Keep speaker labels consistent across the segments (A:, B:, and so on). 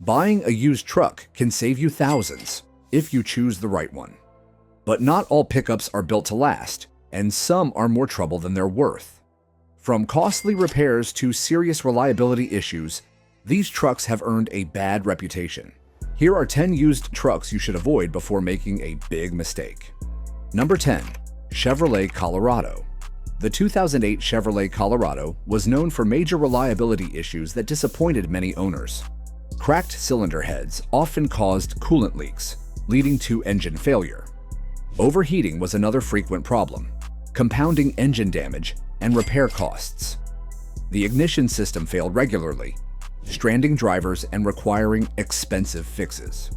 A: Buying a used truck can save you thousands if you choose the right one. But not all pickups are built to last, and some are more trouble than they're worth. From costly repairs to serious reliability issues, these trucks have earned a bad reputation. Here are 10 used trucks you should avoid before making a big mistake. Number 10. Chevrolet Colorado. The 2008 Chevrolet Colorado was known for major reliability issues that disappointed many owners. Cracked cylinder heads often caused coolant leaks, leading to engine failure. Overheating was another frequent problem, compounding engine damage and repair costs. The ignition system failed regularly, stranding drivers and requiring expensive fixes.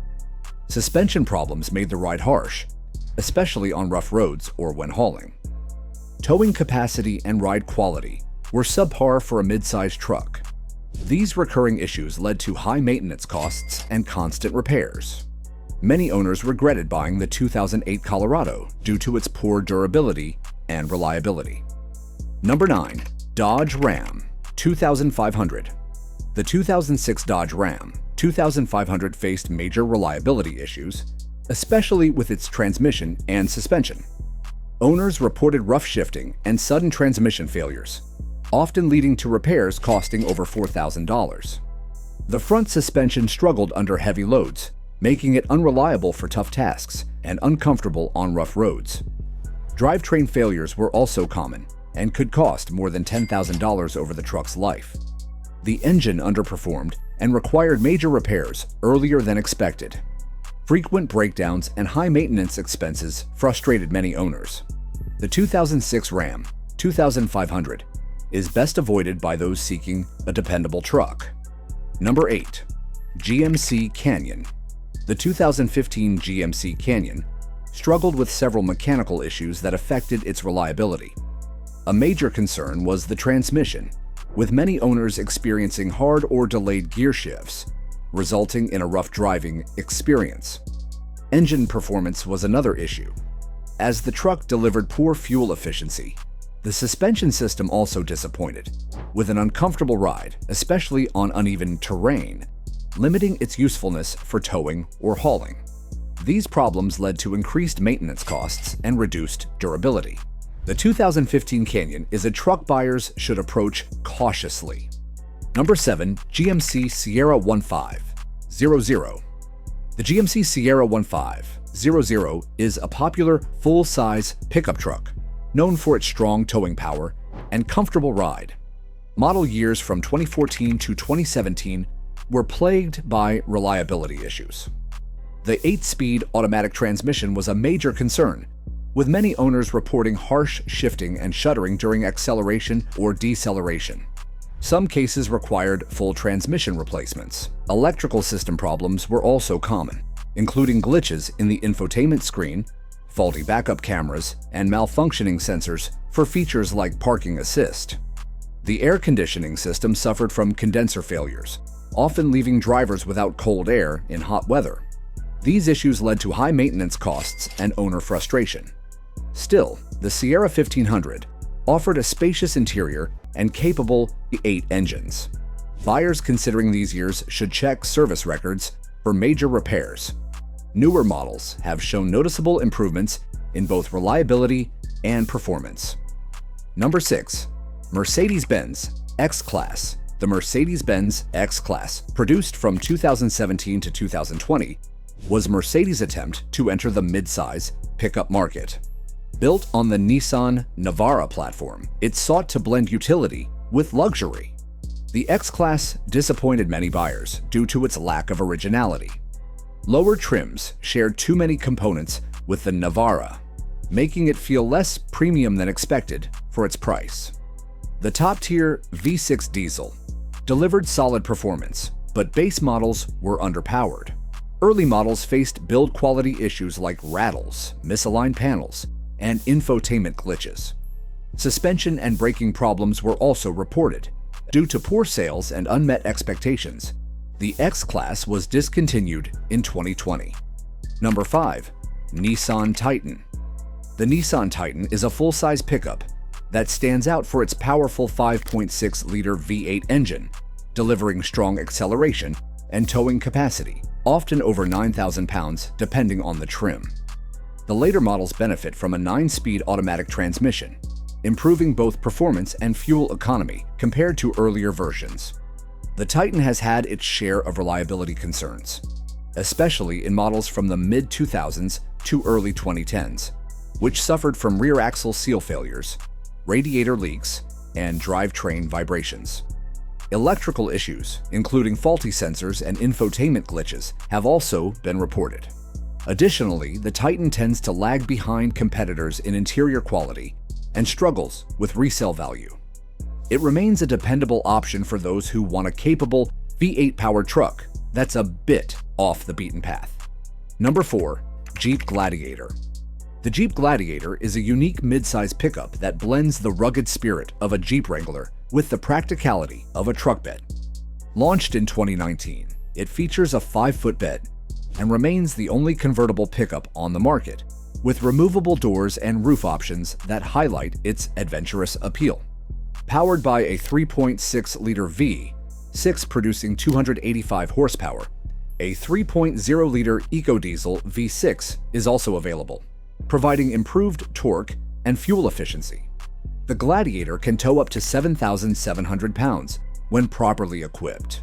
A: Suspension problems made the ride harsh, especially on rough roads or when hauling. Towing capacity and ride quality were subpar for a mid-sized truck. These recurring issues led to high maintenance costs and constant repairs. Many owners regretted buying the 2008 Colorado due to its poor durability and reliability. Number 9. Dodge Ram 2500. The 2006 Dodge Ram 2500 faced major reliability issues, especially with its transmission and suspension. Owners reported rough shifting and sudden transmission failures, often leading to repairs costing over $4,000. The front suspension struggled under heavy loads, making it unreliable for tough tasks and uncomfortable on rough roads. Drivetrain failures were also common and could cost more than $10,000 over the truck's life. The engine underperformed and required major repairs earlier than expected. Frequent breakdowns and high maintenance expenses frustrated many owners. The 2006 Ram 2500 is best avoided by those seeking a dependable truck. Number 8. GMC Canyon. The 2015 GMC Canyon struggled with several mechanical issues that affected its reliability. A major concern was the transmission, with many owners experiencing hard or delayed gear shifts, resulting in a rough driving experience. Engine performance was another issue, as the truck delivered poor fuel efficiency. The suspension system also disappointed, with an uncomfortable ride, especially on uneven terrain, limiting its usefulness for towing or hauling. These problems led to increased maintenance costs and reduced durability. The 2015 Canyon is a truck buyers should approach cautiously. Number 7. GMC Sierra 1500. The GMC Sierra 1500 is a popular full-size pickup truck, known for its strong towing power and comfortable ride. Model years from 2014 to 2017 were plagued by reliability issues. The 8-speed automatic transmission was a major concern, with many owners reporting harsh shifting and shuddering during acceleration or deceleration. Some cases required full transmission replacements. Electrical system problems were also common, including glitches in the infotainment screen, faulty backup cameras, and malfunctioning sensors for features like parking assist. The air conditioning system suffered from condenser failures, often leaving drivers without cold air in hot weather. These issues led to high maintenance costs and owner frustration. Still, the Sierra 1500 offered a spacious interior and capable V8 engines. Buyers considering these years should check service records for major repairs. Newer models have shown noticeable improvements in both reliability and performance. Number 6. Mercedes-Benz X-Class. The Mercedes-Benz X-Class, produced from 2017 to 2020, was Mercedes' attempt to enter the mid-size pickup market. Built on the Nissan Navara platform, it sought to blend utility with luxury. The X-Class disappointed many buyers due to its lack of originality. Lower trims shared too many components with the Navara, making it feel less premium than expected for its price. The top-tier V6 diesel delivered solid performance, but base models were underpowered. Early models faced build quality issues like rattles, misaligned panels, and infotainment glitches. Suspension and braking problems were also reported. Due to poor sales and unmet expectations, the X-Class was discontinued in 2020. Number 5. Nissan Titan. The Nissan Titan is a full-size pickup that stands out for its powerful 5.6-liter V8 engine, delivering strong acceleration and towing capacity, often over 9,000 pounds depending on the trim. The later models benefit from a 9-speed automatic transmission, improving both performance and fuel economy compared to earlier versions. The Titan has had its share of reliability concerns, especially in models from the mid-2000s to early 2010s, which suffered from rear axle seal failures, radiator leaks, and drivetrain vibrations. Electrical issues, including faulty sensors and infotainment glitches, have also been reported. Additionally, the Titan tends to lag behind competitors in interior quality and struggles with resale value. It remains a dependable option for those who want a capable V8-powered truck that's a bit off the beaten path. Number 4. Jeep Gladiator. The Jeep Gladiator is a unique midsize pickup that blends the rugged spirit of a Jeep Wrangler with the practicality of a truck bed. Launched in 2019, it features a 5-foot bed and remains the only convertible pickup on the market, with removable doors and roof options that highlight its adventurous appeal. Powered by a 3.6-liter V6 producing 285 horsepower, a 3.0-liter EcoDiesel V6 is also available, providing improved torque and fuel efficiency. The Gladiator can tow up to 7,700 pounds when properly equipped.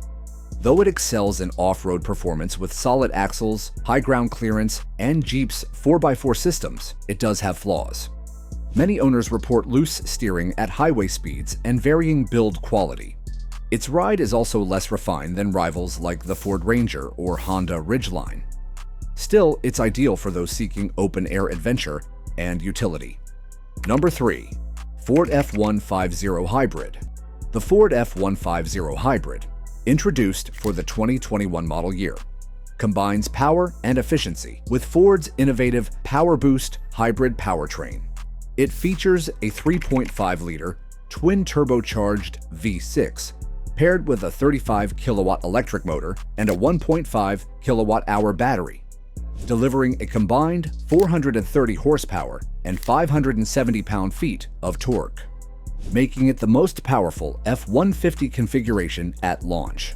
A: Though it excels in off-road performance with solid axles, high ground clearance, and Jeep's 4x4 systems, it does have flaws. Many owners report loose steering at highway speeds and varying build quality. Its ride is also less refined than rivals like the Ford Ranger or Honda Ridgeline. Still, it's ideal for those seeking open-air adventure and utility. Number 3. Ford F-150 Hybrid. The Ford F-150 Hybrid, introduced for the 2021 model year, combines power and efficiency with Ford's innovative Power Boost hybrid powertrain. It features a 3.5-liter twin-turbocharged V6 paired with a 35-kilowatt electric motor and a 1.5 kilowatt-hour battery, delivering a combined 430 horsepower and 570 pound-feet of torque, making it the most powerful F-150 configuration at launch.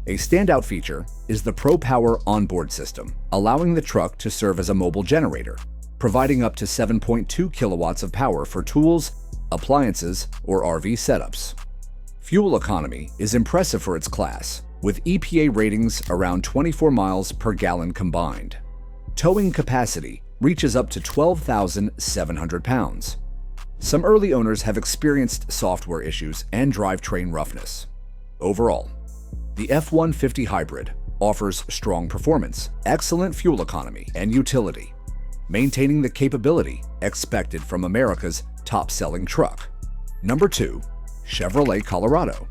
A: A standout feature is the ProPower onboard system, allowing the truck to serve as a mobile generator, providing up to 7.2 kilowatts of power for tools, appliances, or RV setups. Fuel economy is impressive for its class, with EPA ratings around 24 miles per gallon combined. Towing capacity reaches up to 12,700 pounds. Some early owners have experienced software issues and drivetrain roughness. Overall, the F-150 Hybrid offers strong performance, excellent fuel economy, and utility, maintaining the capability expected from America's top-selling truck. Number 2. Chevrolet Colorado.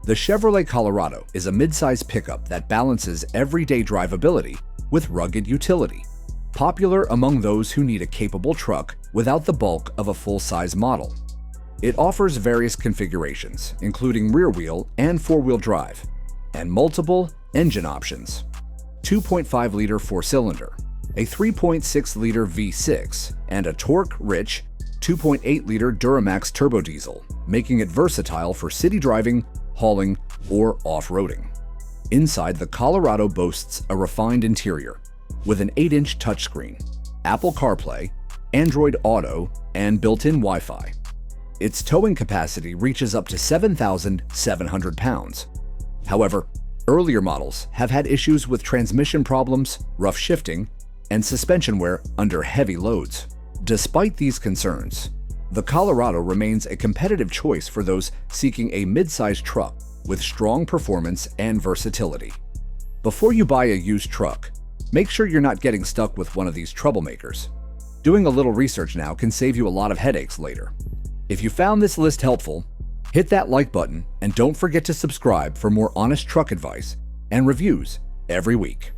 A: The Chevrolet Colorado is a midsize pickup that balances everyday drivability with rugged utility, popular among those who need a capable truck without the bulk of a full-size model. It offers various configurations, including rear-wheel and four-wheel drive, and multiple engine options: 2.5-liter four-cylinder, a 3.6-liter V6, and a torque-rich 2.8-liter Duramax turbo diesel, making it versatile for city driving, hauling, or off-roading. Inside, the Colorado boasts a refined interior with an 8-inch touchscreen, Apple CarPlay, Android Auto, and built-in Wi-Fi. Its towing capacity reaches up to 7,700 pounds. However, earlier models have had issues with transmission problems, rough shifting, and suspension wear under heavy loads. Despite these concerns, the Colorado remains a competitive choice for those seeking a mid-sized truck with strong performance and versatility. Before you buy a used truck, make sure you're not getting stuck with one of these troublemakers. Doing a little research now can save you a lot of headaches later. If you found this list helpful, hit that like button and don't forget to subscribe for more honest truck advice and reviews every week.